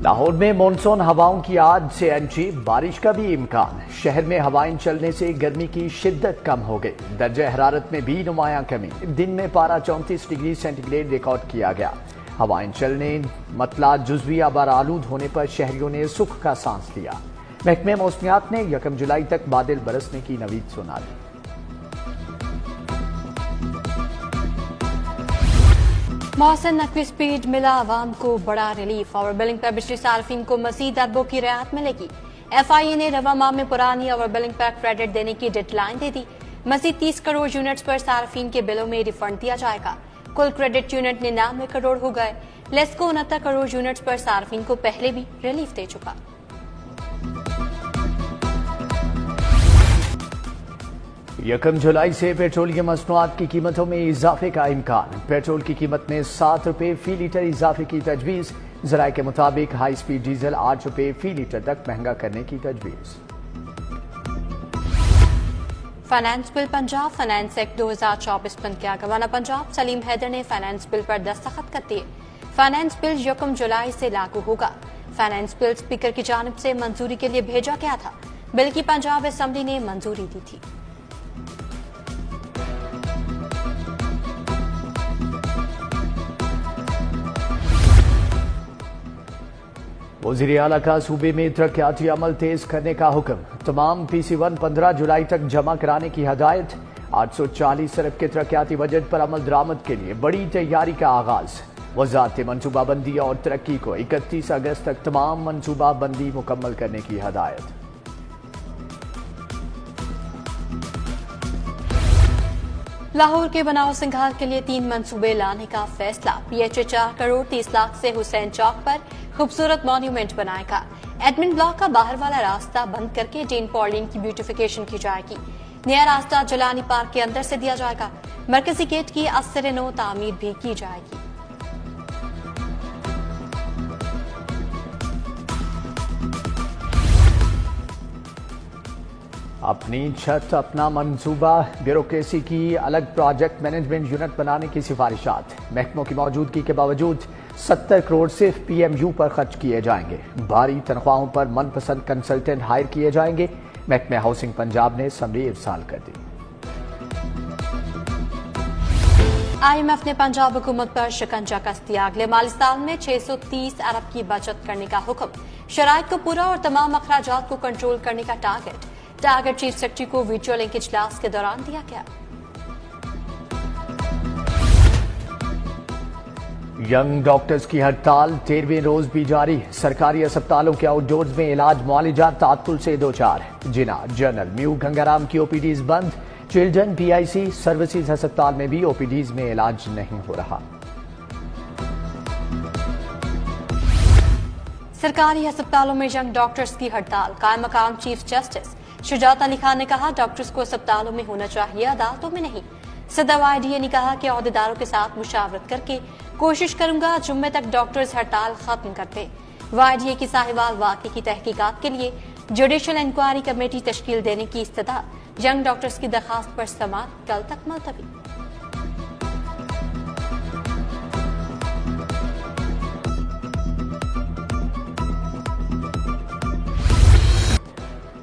لاہور میں مونسون ہواؤں کی آج سے انٹری، بارش کا بھی امکان۔ شہر میں ہوائیں چلنے سے گرمی کی شدت کم ہو گئی، درجہ حرارت میں بھی نمایاں کمی، دن میں پارہ 34 ڈگری سینٹی گریڈ ریکارڈ کیا گیا۔ ہوائیں چلنے مطلع جزوی آبار آلود ہونے پر شہریوں نے سکھ کا سانس لیا۔ محکمہ موسمیات نے 1 جولائی تک بادل برسنے کی نوید سنا دی۔ محسن نقوی سپیڈ ملا، عوام کو بڑا ریلیف۔ اوور بلنگ پر بجلی صارفین کو مزید اربوں کی رعایت ملے گی۔ ایف آئی اے نے رواں ماہ میں پرانی اوور بلنگ پر کریڈٹ دینے کی ڈیڈ لائن دے دی۔ مزید 30 کروڑ یونٹس پر صارفین کے بلوں میں ریفنڈ دیا جائے گا۔ کل کریڈٹ یونٹ 99 کروڑ ہو گئے۔ لیسکو 69 کروڑ یونٹس پر صارفین کو پہلے بھی ریلیف دے چکا۔ 1 جولائی سے پیٹرولیم مصنوعات کی قیمتوں میں اضافے کا امکان۔ پیٹرول کی قیمت میں 7 روپے فی لیٹر اضافے کی تجویز۔ ذرائع کے مطابق ہائی سپیڈ ڈیزل 8 روپے فی لیٹر تک مہنگا کرنے کی تجویز۔ Finance bill Punjab finance act 2024 بند کیا۔ گورنر پنجاب سلیم حیدر نے فائنانس بل پر دستخط کر دیے۔ فائنانس بل 1 جولائی سے لاگو ہوگا۔ فائنانس بل اسپیکر کی جانب سے منظوری کے لیے بھیجا گیا تھا۔ بل کی پنجاب اسمبلی نے منظوری دی تھی۔ وزیر اعلیٰ کا صوبے میں ترقیاتی عمل تیز کرنے کا حکم۔ تمام پی سی 1 15 جولائی تک جمع کرانے کی ہدایت۔ 840 ارب کے ترقیاتی بجٹ پر عمل درآمد کے لیے بڑی تیاری کا آغاز۔ وزارت منصوبہ بندی اور ترقی کو 31 اگست تک تمام منصوبہ بندی مکمل کرنے کی ہدایت۔ لاہور کے بناؤ سنگھار کے لیے 3 منصوبے لانے کا فیصلہ۔ P H A 4 crore 30 lakh سے حسین چوک پر خوبصورت مانیومنٹ بنائے گا۔ ایڈمن بلاک کا باہر والا راستہ بند کر کے ڈین پارلین کی بیوٹیفیکیشن کی جائے گی۔ نیا راستہ جلانی پارک کے اندر سے دیا جائے گا۔ مرکزی گیٹ کی اثر نو تعمیر بھی کی جائے گی۔ اپنی چھت اپنا منصوبہ، بیوروکریسی کی الگ پروجیکٹ مینجمنٹ یونٹ بنانے کی سفارشات۔ محکموں کی موجودگی کے باوجود 70 کروڑ صرف پی ایم یو پر خرچ کیے جائیں گے۔ بھاری تنخواہوں پر من پسند کنسلٹنٹ ہائر کیے جائیں گے۔ محکمہ ہاؤسنگ پنجاب نے سمری ارسال کر دی۔ آئی ایم ایف نے پنجاب حکومت پر شکنجہ کس دیا۔ اگلے مالی سال میں 630 ارب کی بچت کرنے کا حکم۔ شرائط کو پورا اور تمام اخراجات کو کنٹرول کرنے کا ٹارگٹ چیف سیکرٹری کو ویڈیو لنک اجلاس کے دوران دیا گیا۔ ینگ ڈاکٹرز کی ہڑتال 13ویں روز بھی جاری۔ سرکاری اسپتالوں کے آؤٹ ڈورز میں علاج معالجات تعطل سے دوچار۔ جنا جنرل میو گنگارام کی او پی ڈیز بند۔ چلڈرن پی آئی سی سروسز ہسپتال میں بھی او پی ڈیز میں علاج نہیں ہو رہا۔ سرکاری ہسپتالوں میں ینگ ڈاکٹرز کی ہڑتال۔ قائم مقام چیف جسٹس شجاعت علی خان نے کہا ڈاکٹرز کو اسپتالوں میں ہونا چاہیے، عدالتوں میں نہیں۔ صدر وائی ڈی اے نے کہا کہ عہدیداروں کے ساتھ مشاورت کر کے کوشش کروں گا جمعے تک ڈاکٹرز ہڑتال ختم کر دیں۔ وائی ڈی اے کی ساہیوال واقعے کی تحقیقات کے لیے جوڈیشل انکوائری کمیٹی تشکیل دینے کی استدعا۔ ینگ ڈاکٹرز کی درخواست پر سماعت کل تک ملتوی۔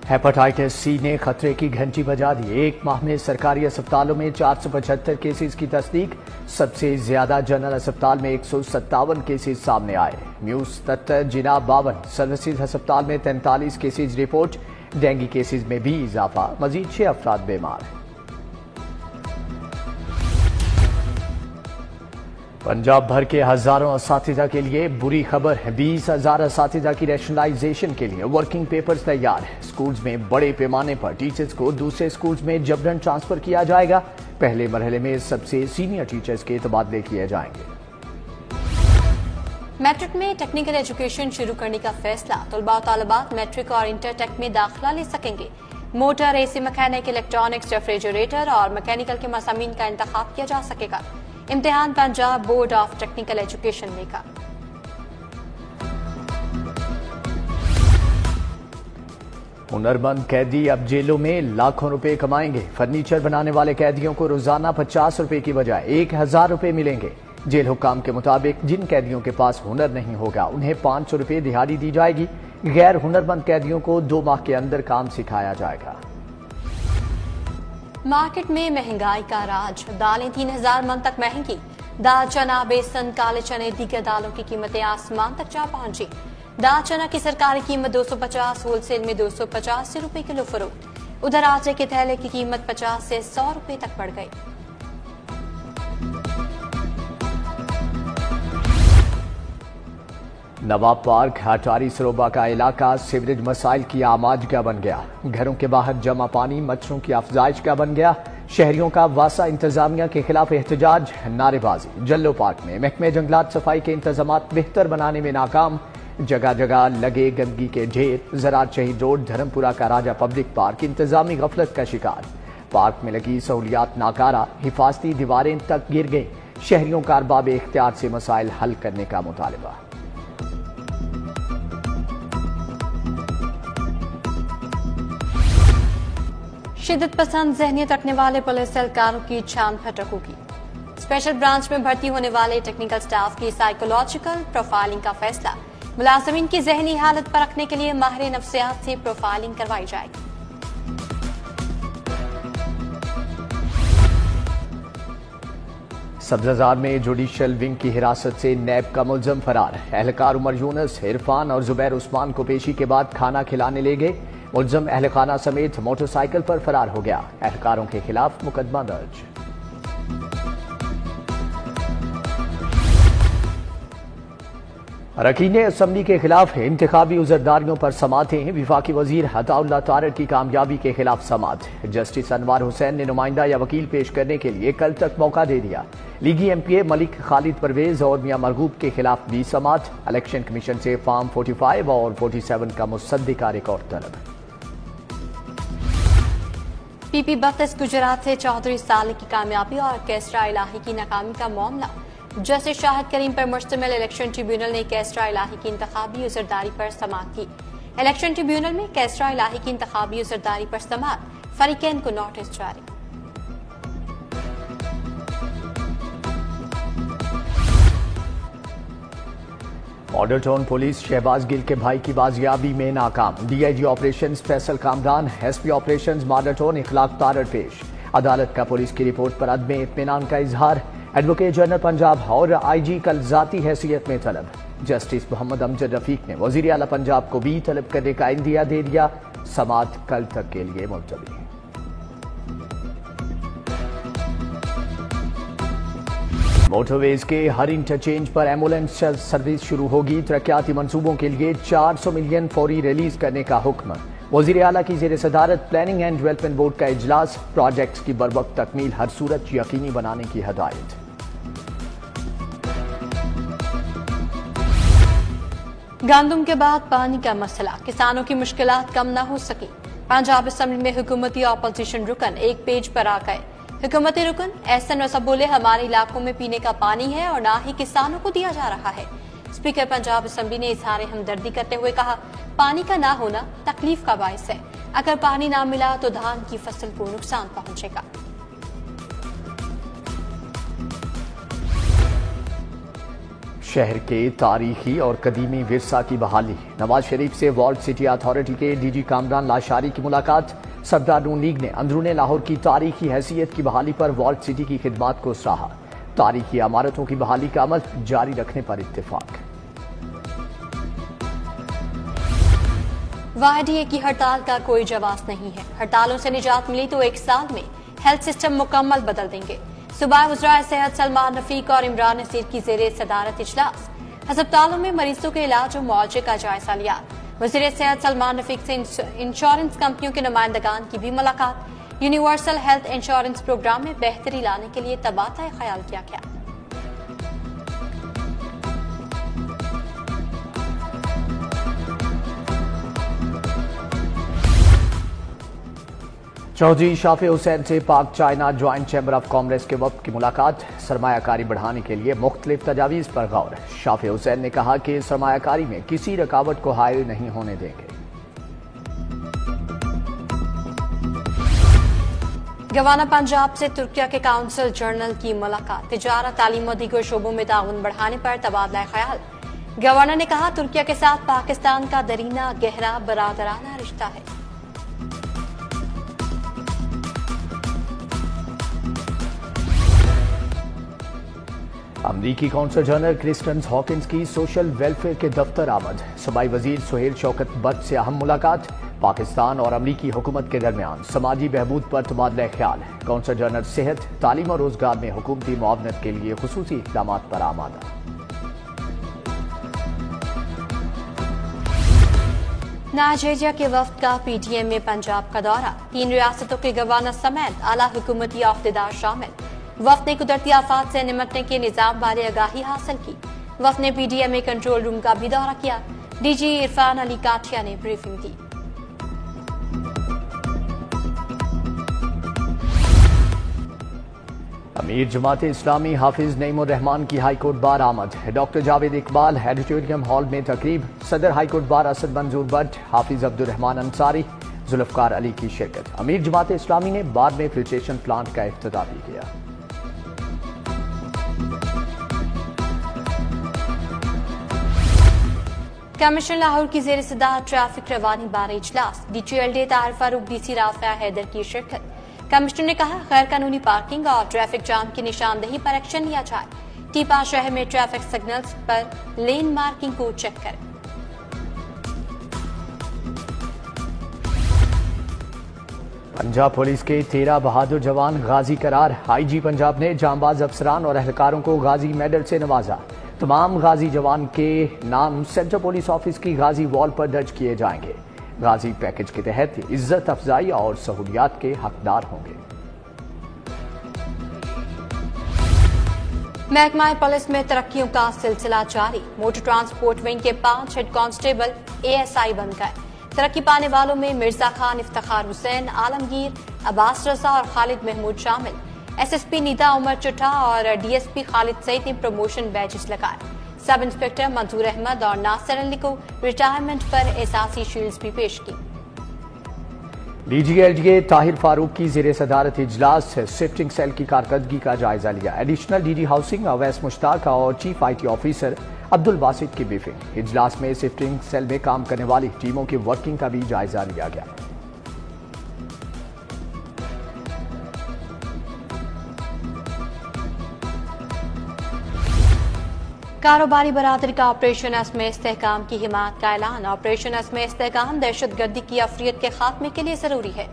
ہیپاٹائٹس سی نے خطرے کی گھنٹی بجا دی۔ ایک ماہ میں سرکاری اسپتالوں میں 475 کیسز کی تصدیق۔ سب سے زیادہ جنرل اسپتال میں 157 کیسز سامنے آئے۔ میو 77، جنا 52، سروسز ہسپتال میں 43 کیسز رپورٹ۔ ڈینگی کیسز میں بھی اضافہ، مزید 6 افراد بیمار۔ پنجاب بھر کے ہزاروں اساتذہ کے لیے بری خبر۔ 20,000 اساتذہ کی ریشنلائزیشن کے لیے ورکنگ پیپرز تیار۔ سکولز میں بڑے پیمانے پر ٹیچرز کو دوسرے سکولز میں جبرن ٹرانسفر کیا جائے گا۔ پہلے مرحلے میں سب سے سینئر ٹیچرز کے تبادلے کیے جائیں گے۔ میٹرک میں ٹیکنیکل ایجوکیشن شروع کرنے کا فیصلہ۔ طلباء و طالبات میٹرک اور انٹر ٹیک میں داخلہ لے سکیں گے۔ موٹر، اے سی میکینک، الیکٹرانکس، ریفریجریٹر اور میکینیکل کے مضامین کا انتخاب کیا جا سکے گا۔ امتحان Punjab board of technical education لے گا۔ ہنرمند قیدی اب جیلوں میں لاکھوں روپے کمائیں گے۔ فرنیچر بنانے والے قیدیوں کو روزانہ 50 روپے کی بجائے 1,000 روپے ملیں گے۔ जेल हुक्काम के मुताबिक जिन कैदियों के पास हुनर नहीं होगा उन्हें 500 रुपये दिहाड़ी दी जाएगी। गैर हुनरमंद कैदियों को 2 माह के अंदर काम सिखाया जाएगा। मार्केट में महंगाई का राज, दालें 3000 मन तक महंगी। दाल, चना, बेसन, काले चने, दीगर दालों की कीमतें आसमान तक जा पहुंची। दाल चना की सरकारी कीमत 250, होलसेल में 285 रुपए किलो फरोख्त। उधर आटे के थैले की कीमत 50 से 100 रुपए तक बढ़ गई। नवाब पार्क हटारी सरोबा का इलाका सीवरेज मसाइल की आमाजगा बन गया। घरों के बाहर जमा पानी मच्छरों की अफजाइश का बन गया। शहरियों का वासा इंतजामिया के खिलाफ एहतजाज, नारेबाजी। जल्लो पार्क में महकमे जंगलात सफाई के इंतजामात बेहतर बनाने में नाकाम। जगह जगह लगे गंदगी के ढेर। ज़राअत शहीद रोड, धर्मपुरा का राजा पब्लिक पार्क इंतजामी गफलत का शिकार। पार्क में लगी सहूलियात नाकारा, हिफाजती दीवारें तक गिर गई। शहरियों का अरबाब इख्तियार से मसाइल हल करने का मुतालबा। शिद्दत पसंद ज़हनियत रखने वाले पुलिस एहलकारों की छान फटक होगी। स्पेशल ब्रांच में भर्ती होने वाले टेक्निकल स्टाफ की साइकोलॉजिकल प्रोफाइलिंग का फैसला। मुलाजिमीन की ज़हनी हालत परखने के लिए माहिर नफ्सियात से प्रोफाइलिंग करवाई जाएगी। सब्ज़ाजार में जुडिशल विंग की हिरासत से नैब का मुलजम फरार। एहलकार उमर यूनुस, इरफान और जुबैर उस्मान को पेशी के बाद खाना खिलाने ले गए। मुलजम अहलखाना समेत मोटरसाइकिल पर फरार हो गया। एहलकारों के खिलाफ मुकदमा दर्ज। अरकान असम्बली के खिलाफ इंतखाबी उज़रदारियों पर समातें। विफाकी वजीर अताउल्लाह तारड़ की कामयाबी के खिलाफ समात। जस्टिस अनवार हुसैन ने नुमाइंदा या वकील पेश करने के लिए कल तक मौका दे दिया। लीगी MPA मलिक खालिद परवेज और मियां मरगूब के खिलाफ भी समात। इलेक्शन कमीशन से फॉर्म 45 और 47 का मुसद्दिका रिकॉर्ड तलब। PP 32 गुजरात से चौधरी साले की कामयाबी और कैसरा इलाही की नाकामी का मामला। जस्टिस शाहिद करीम पर मुश्तमिल इलेक्शन ट्रिब्यूनल ने कैसरा इलाही की इंतखाबी उज़रदारी पर समाअत की। इलेक्शन ट्रिब्यूनल में कैसरा इलाही की इंतखाबी उज़रदारी पर समाअत, फरीकैन को नोटिस जारी। Model Town police Shahbaz Gill के भाई की बाजियाबी में नाकाम। DIG operations Faisal Kamran, SP operations Model Town Ikhlaq Tarar पेश। अदालत का पुलिस की रिपोर्ट पर अदम इत्मीनान का इजहार। एडवोकेट जनरल पंजाब और IG कल जाती हैसियत में तलब। जस्टिस मोहम्मद अमजद रफीक ने वजीर आला पंजाब को भी तलब करने का इंदिया दे दिया। समाअत कल तक के लिए मुलतवी। मोटरवेज के हर इंटरचेंज पर एम्बुलेंस सर्विस शुरू होगी। तरक्याती मंसूबों के लिए 400 मिलियन फौरी रिलीज करने का हुक्म। वजीर आला की ज़ेर सदारत प्लानिंग एंड डेवलपमेंट बोर्ड का इजलास। प्रोजेक्ट्स की बरवक्त तकमील हर सूरत यकीनी बनाने की हदायत। गंदम के बाद पानी का मसला, किसानों की मुश्किलात कम न हो सकी। पंजाब असम्बली में हुकूमती अपोजिशन रुकन एक पेज पर आ गए। हुकूमती रुकन एहसन रसा बोले, हमारे इलाकों में पीने का पानी है और ना ही किसानों को दिया जा रहा है। स्पीकर पंजाब असम्बली ने इजहार हमदर्दी करते हुए कहा, पानी का ना होना तकलीफ का बायस है। अगर पानी ना मिला तो धान की फसल को नुकसान पहुंचेगा। शहर के तारीखी और कदीमी विरसा की बहाली। नवाज शरीफ से वर्ल्ड सिटी अथॉरिटी के DG कामरान लाशारी की मुलाकात। सरदार नून लीग ने अंदरूने लाहौर की तारीखी हैसियत की बहाली पर वर्ल्ड सिटी की खिदमात को सराहा। तारीखी इमारतों की बहाली का अमल जारी रखने पर इत्तेफाक। YDA की हड़ताल का कोई जवाब नहीं है। हड़तालों से निजात मिली तो 1 साल में हेल्थ सिस्टम मुकम्मल बदल देंगे। सूबाई वज़राए सेहत सलमान रफीक और इमरान नसीर की ज़ेरे सदारत इजलास। अस्पतालों में मरीजों के इलाज और मुआवजे का जायजा लिया। वज़ीर सेहत सलमान रफीक से इंश्योरेंस कंपनियों के नुमाइंदगान की भी मुलाकात। यूनिवर्सल हेल्थ इंश्योरेंस प्रोग्राम में बेहतरी लाने के लिए तबादला ख्याल किया गया। चौधरी शाफी हुसैन से पाक China joint chamber of commerce के वफ्द की मुलाकात। सरमायाकारी बढ़ाने के लिए मुख्तलिफ तजावीज़ पर गौर। शाफी हुसैन ने कहा कि सरमायाकारी में किसी रुकावट को हायल नहीं होने देंगे। गवाना पंजाब से तुर्किया के काउंसिल जनरल की मुलाकात, तिजारत, तालीम और दीगर शोबों में ताउन बढ़ाने पर तबादला ख्याल। गवर्नर ने कहा तुर्किया के साथ पाकिस्तान का दरीना गहरा बरादराना रिश्ता है। अमरीकी काउंसिल जनरल क्रिस्टन हॉकिंस की सोशल वेलफेयर के दफ्तर आमद। सूबाई वजीर सुहेल शौकत बट से अहम मुलाकात। पाकिस्तान और अमरीकी हुकूमत के दरमियान समाजी बहबूद पर तबादला ख्याल। काउंसिल जनरल सेहत, तालीम और रोजगार में हुकूमती मुआवनत के लिए खुसूसी इक़दामात पर आमादा। नाइजीरिया के वफ्द का पीटीएम में पंजाब का दौरा, 3 रियासतों के गवर्नर समेत आला हुकूमती अहदेदार शामिल। वफ्द ने कुदरती आफात से निमटने के निजाम बारे आगाही हासिल की। वफ्द ने पीटीएम में कंट्रोल रूम का भी दौरा किया। डीजी इरफान अली काठिया ने ब्रीफिंग की। अमीर जमात इस्लामी हाफिज नईमुर रहमान की हाईकोर्ट बार आमद। Doctor Javed Iqbal auditorium hall में तकरीब। सदर हाईकोर्ट बार असद मंजूर भट्ट, हाफिज अब्दुल रहमान अंसारी, जुल्फकार अली की शिरकत। अमीर जमात इस्लामी ने बार में फिल्ट्रेशन प्लांट का इफ्तिताह भी किया। कमिश्नर लाहौर की जेर सदारत ट्रैफिक रवानी बार इजलास, डीटीएलडी ताहिर फारूक, डीसी राफिया हैदर की शिरकत। कमिश्नर ने कहा गैर कानूनी पार्किंग और ट्रैफिक जाम की निशानदेही पर एक्शन लिया जाए। टीपा शहर में ट्रैफिक सिग्नल्स पर लेन मार्किंग को चेक करें। पंजाब पुलिस के 13 बहादुर जवान गाजी करार। आईजी पंजाब ने जांबाज अफसरान और एहलकारों को गाजी मेडल से नवाजा। तमाम गाजी जवान के नाम सेंट्रल पुलिस ऑफिस की गाजी वॉल पर दर्ज किए जाएंगे। गाजी पैकेज के तहत इज्जत अफजाई और सहूलियात के हकदार होंगे। महकमा पुलिस में तरक्कियों का सिलसिला जारी। मोटर ट्रांसपोर्ट विंग के 5 हेड कांस्टेबल एएसआई बन गए। तरक्की पाने वालों में मिर्जा खान, इफ्तिखार हुसैन, आलमगीर, अब्बास रजा और खालिद महमूद शामिल। एसएसपी नीता उमर चुट्टा और डीएसपी खालिद सईद ने प्रमोशन बैजेस लगाए। सब इंस्पेक्टर मंजूर अहमद और नासिर अली को रिटायरमेंट पर एहसासी शील्ड्स भी पेश की। डीजीएलडीए ताहिर फारूक की जेर सदारत इजलास शिफ्टिंग सेल की कारकर्दगी का जायजा लिया। Additional DD housing Awais Mushtaq और chief IT officer Abdul Basit की ब्रीफिंग। इजलास में शिफ्टिंग सेल में काम करने वाली टीमों की वर्किंग का भी जायजा लिया गया। कारोबारी बरादरी का ऑपरेशन असम इस्तेहकाम की हिमायत का ऐलान। ऑपरेशन असम इस्तेहकाम दहशतगर्दी की अफरियत के खात्मे के लिए जरूरी है।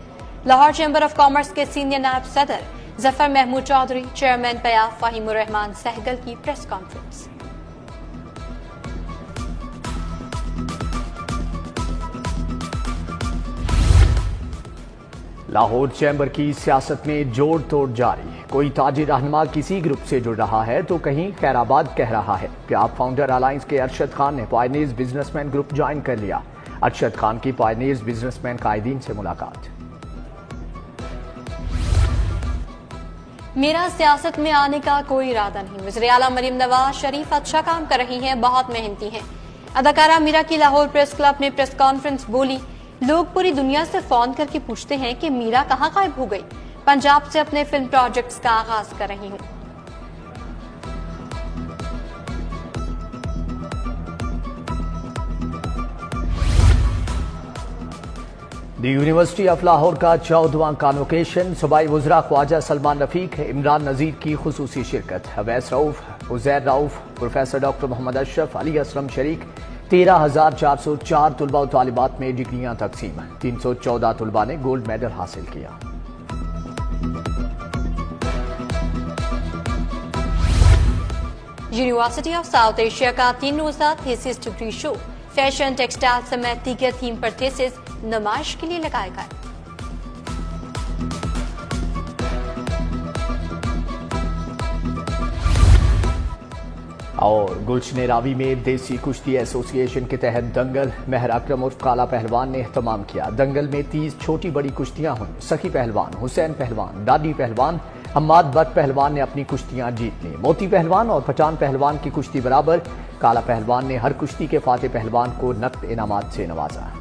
लाहौर चैम्बर ऑफ कॉमर्स के सीनियर नायब सदर जफर महमूद चौधरी, चेयरमैन पयाब फहीमुर रहमान सहगल की प्रेस कॉन्फ्रेंस। लाहौर चैम्बर की सियासत में जोड़ तोड़ जारी। कोई ताजिर रहनुमा किसी ग्रुप से जुड़ रहा है तो कहीं खैराबाद कह रहा है। प्याब फाउंडर अलायंस के अरशद खान ने पायनियर्स बिजनेसमैन ग्रुप ज्वाइन कर लिया। अरशद खान की पायनियर्स बिजनेसमैन कायदीन से मुलाकात। मेरा सियासत में आने का कोई इरादा नहीं। वज़ीर आला मरीम नवाज शरीफ अच्छा काम कर रही हैं, बहुत मेहनती हैं। अदाकारा मीरा की लाहौर प्रेस क्लब में प्रेस कॉन्फ्रेंस बोली, लोग पूरी दुनिया से फोन करके पूछते हैं कि मीरा कहाँ गायब हो गई। पंजाब से अपने फिल्म प्रोजेक्ट्स का आगाज कर रही हूँ। दी यूनिवर्सिटी ऑफ लाहौर का 14वां कॉन्वोकेशन। सूबाई वुज़रा ख्वाजा सलमान रफीक, इमरान नज़ीर की खुसूसी शिरकत। अवैस रऊफ, उज़ैर रऊफ, प्रोफेसर डॉक्टर मोहम्मद अशरफ, अली असलम शरीक। 13,404 तुलबा और तालिबात में डिग्रियां तकसीम। 314 तुलबा ने गोल्ड मेडल हासिल किया। यूनिवर्सिटी ऑफ साउथ एशिया का 3 रोजा thesis degree show, fashion, textile समेत दीगर थीम पर थीसिस नुमाइश के लिए लगाए गए। और गुलशन रावी में देसी कुश्ती एसोसिएशन के तहत दंगल। महर अकरम उर्फ काला पहलवान ने एहतमाम किया। दंगल में 30 छोटी बड़ी कुश्तियां हुई। सखी पहलवान, हुसैन पहलवान, दादी पहलवान, हम्माद बट पहलवान ने अपनी कुश्तियां जीत ली। मोती पहलवान और पठान पहलवान की कुश्ती बराबर। काला पहलवान ने हर कुश्ती के फातेह पहलवान को नकद इनामात से नवाजा।